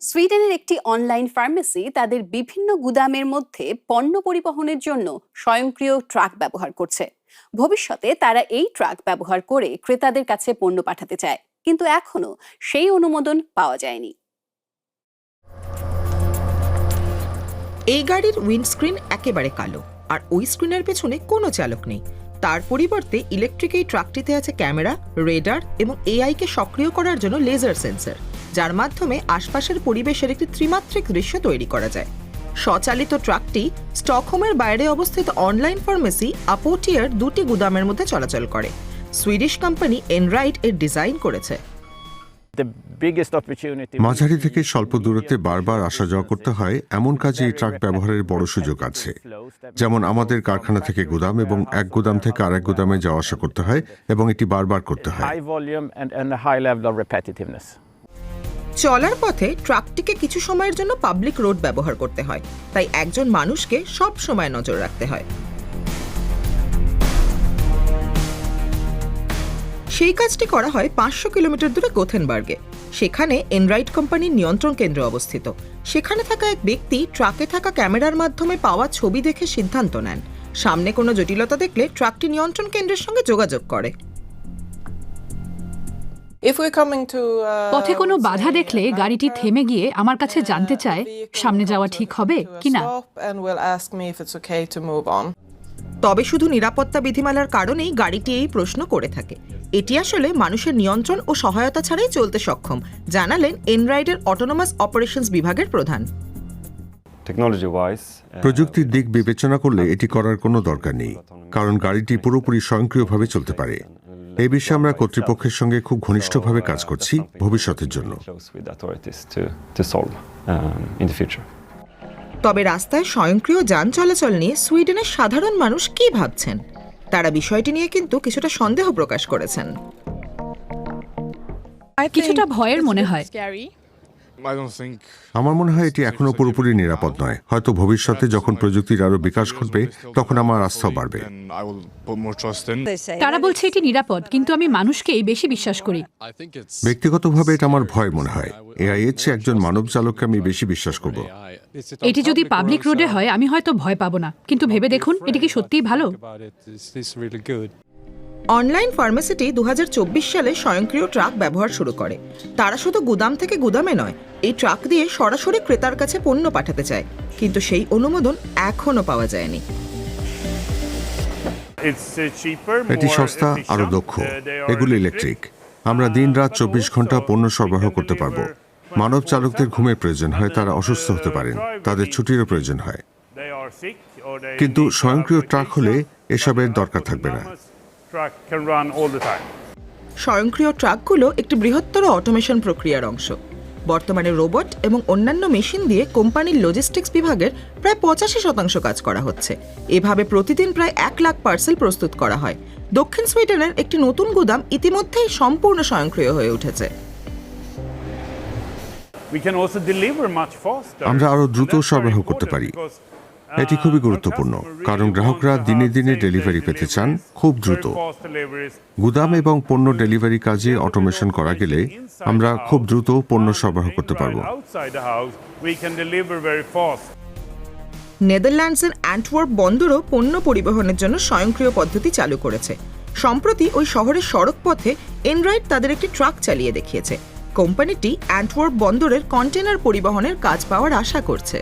সুইডেনের একটি online pharmacy তাদের বিভিন্ন গুদামের মধ্যে পণ্য পরিবহনের জন্য স্বয়ংক্রিয় ট্রাক ব্যবহার করছে। ভবিষ্যতে তারা এই ট্রাক ব্যবহার করে ক্রেতাদের কাছে পণ্য পাঠাতে চায়, কিন্তু এখনো সেই অনুমোদন পাওয়া যায়নি। এই গাড়ির উইন্ডস্ক্রিন একেবারে কালো, আর ওই স্ক্রিনের পেছনে কোনো চালক নেই। তার পরিবর্তে ইলেকট্রিক এই ট্রাকটিতে আছে ক্যামেরা, রেডার এবং এআইকে সক্রিয় করার জন্য লেজার সেন্সর, যার মাধ্যমে আশপাশের পরিবেশের একটি ত্রিমাত্রিক দৃশ্য তৈরি করা যায়। স্বচালিত ট্রাকটি স্টকহোমের বাইরে অবস্থিত অনলাইন ফার্মেসি আপোটিয়ার দুটি গুদামের মধ্যে চলাচল করে। সুইডিশ কোম্পানি এনরাইট এর ডিজাইন করেছে। মাঝারি থেকে স্বল্প দূরত্বে বারবার আসা যাওয়া করতে হয় এমন কাজে এই ট্রাক ব্যবহারের বড় সুযোগ আছে। যেমন আমাদের কারখানা থেকে গুদাম এবং এক গুদাম থেকে আরেক গুদামে যাওয়া আসা করতে হয় এবং এটি বারবার করতে হয়। চলার পথে ট্রাকটিকে কিছু সময়ের জন্য পাবলিক রোড ব্যবহার করতে হয়, তাই একজন মানুষকে সব সময় নজর রাখতে হয়। সেই কাজটি করা হয় 500 কিলোমিটার দূরে গোথেনবার্গে। সেখানে এনরাইট কোম্পানির নিয়ন্ত্রণ কেন্দ্র অবস্থিত। সেখানে থাকা এক ব্যক্তি ট্রাকে থাকা ক্যামেরার মাধ্যমে পাওয়া ছবি দেখে সিদ্ধান্ত নেন। সামনে কোনো জটিলতা দেখলে ট্রাকটি নিয়ন্ত্রণ কেন্দ্রের সঙ্গে যোগাযোগ করে। পথে কোনো বাধা দেখলে গাড়িটি থেমে গিয়ে আমার কাছে জানতে চায় সামনে যাওয়া ঠিক হবে কিনা। তবে শুধু নিরাপত্তা বিধিমালার কারণেই গাড়িটি এই প্রশ্ন করে থাকে। এটি আসলে মানুষের নিয়ন্ত্রণ ও সহায়তা ছাড়াই চলতে সক্ষম, জানালেন এনরাইডের অটোনোমাস অপারেশনস বিভাগের প্রধান। প্রযুক্তির দিক বিবেচনা করলে এটি করার কোনো দরকার নেই, কারণ গাড়িটি পুরোপুরি স্বয়ংক্রিয়ভাবে চলতে পারে। এই বিষয়ে আমরা কর্তৃপক্ষের সঙ্গে খুব ঘনিষ্ঠভাবে কাজ করছি ভবিষ্যতের জন্য। তবে রাস্তায় স্বয়ংক্রিয় যান চলাচল নিয়ে সুইডেনের সাধারণ মানুষ কি ভাবছেন, তারা বিষয়টি নিয়ে কিন্তু কিছুটা সন্দেহ প্রকাশ করেছেন। কিছুটা ভয়ের মনে হয়। আমার মনে হয় এটি এখনো পুরোপুরি নিরাপদ নয়। হয়তো ভবিষ্যতে যখন প্রযুক্তির আরো বিকাশ ঘটবে তখন আমার আস্থাও বাড়বে। তারা বলছে এটি নিরাপদ, কিন্তু আমি মানুষকেই বেশি বিশ্বাস করি। ব্যক্তিগতভাবে এটা আমার ভয় মনে হয়। এআই এর চেয়ে একজন মানব চালককে আমি বেশি বিশ্বাস করব। এটি যদি পাবলিক রোডে হয় আমি হয়তো ভয় পাবো না, কিন্তু ভেবে দেখুন এটি কি সত্যিই ভালো। অনলাইন ফার্মেসিটি 2024 সালে স্বয়ংক্রিয় ট্রাক ব্যবহার শুরু করে। তারা শুধু গুদাম থেকে গুদামে নয়, এই ট্রাক দিয়ে সরাসরি ক্রেতার কাছে পণ্য পাঠাতে চায়, কিন্তু সেই অনুমোদন এখনো পাওয়া যায়নি। এটি সস্তা, আরো দক্ষ। এগুলো ইলেকট্রিক। আমরা দিন-রাত 24 ঘন্টা পণ্য সরবরাহ করতে পারবো। মানব চালকদের ঘুমের প্রয়োজন হয়, তারা অসুস্থ হতে পারেন, তাদের ছুটিরও প্রয়োজন হয়। কিন্তু স্বয়ংক্রিয় ট্রাক হলে এসবের দরকার থাকবে না। স্বয়ংক্রিয় ট্রাকগুলো একটি বৃহত্তর অটোমেশন প্রক্রিয়ার অংশ। বর্তমানে রোবট এবং অন্যান্য মেশিন দিয়ে কোম্পানির লজিস্টিক্স বিভাগের প্রায় 85% কাজ করা হচ্ছে। এভাবে প্রতিদিন প্রায় 1 লাখ পার্সেল প্রস্তুত করা হয়। দক্ষিণ সুইডেনের একটি নতুন গুদাম ইতিমধ্যেই সম্পূর্ণ স্বয়ংক্রিয় হয়ে উঠেছে। আমরা আরো দ্রুত সরবরাহ করতে পারি। এটি খুবই গুরুত্বপূর্ণ, কারণ গ্রাহকরা দিনে দিনে ডেলিভারি পেতে চান খুব দ্রুত। গুদাম এবং পণ্য ডেলিভারি কাজে অটোমেশন করা গেলে আমরা খুব দ্রুত পণ্য সরবরাহ করতে পারব। নেদারল্যান্ডসের অ্যান্টওয়ার্প বন্দরও পণ্য পরিবহনের জন্য স্বয়ংক্রিয় পদ্ধতি চালু করেছে। সম্প্রতি ওই শহরের সড়ক পথে এনরাইট তাদের একটি ট্রাক চালিয়ে দেখিয়েছে। কোম্পানিটি অ্যান্টওয়ার্প বন্দরের কন্টেনার পরিবহনের কাজ পাওয়ার আশা করছে।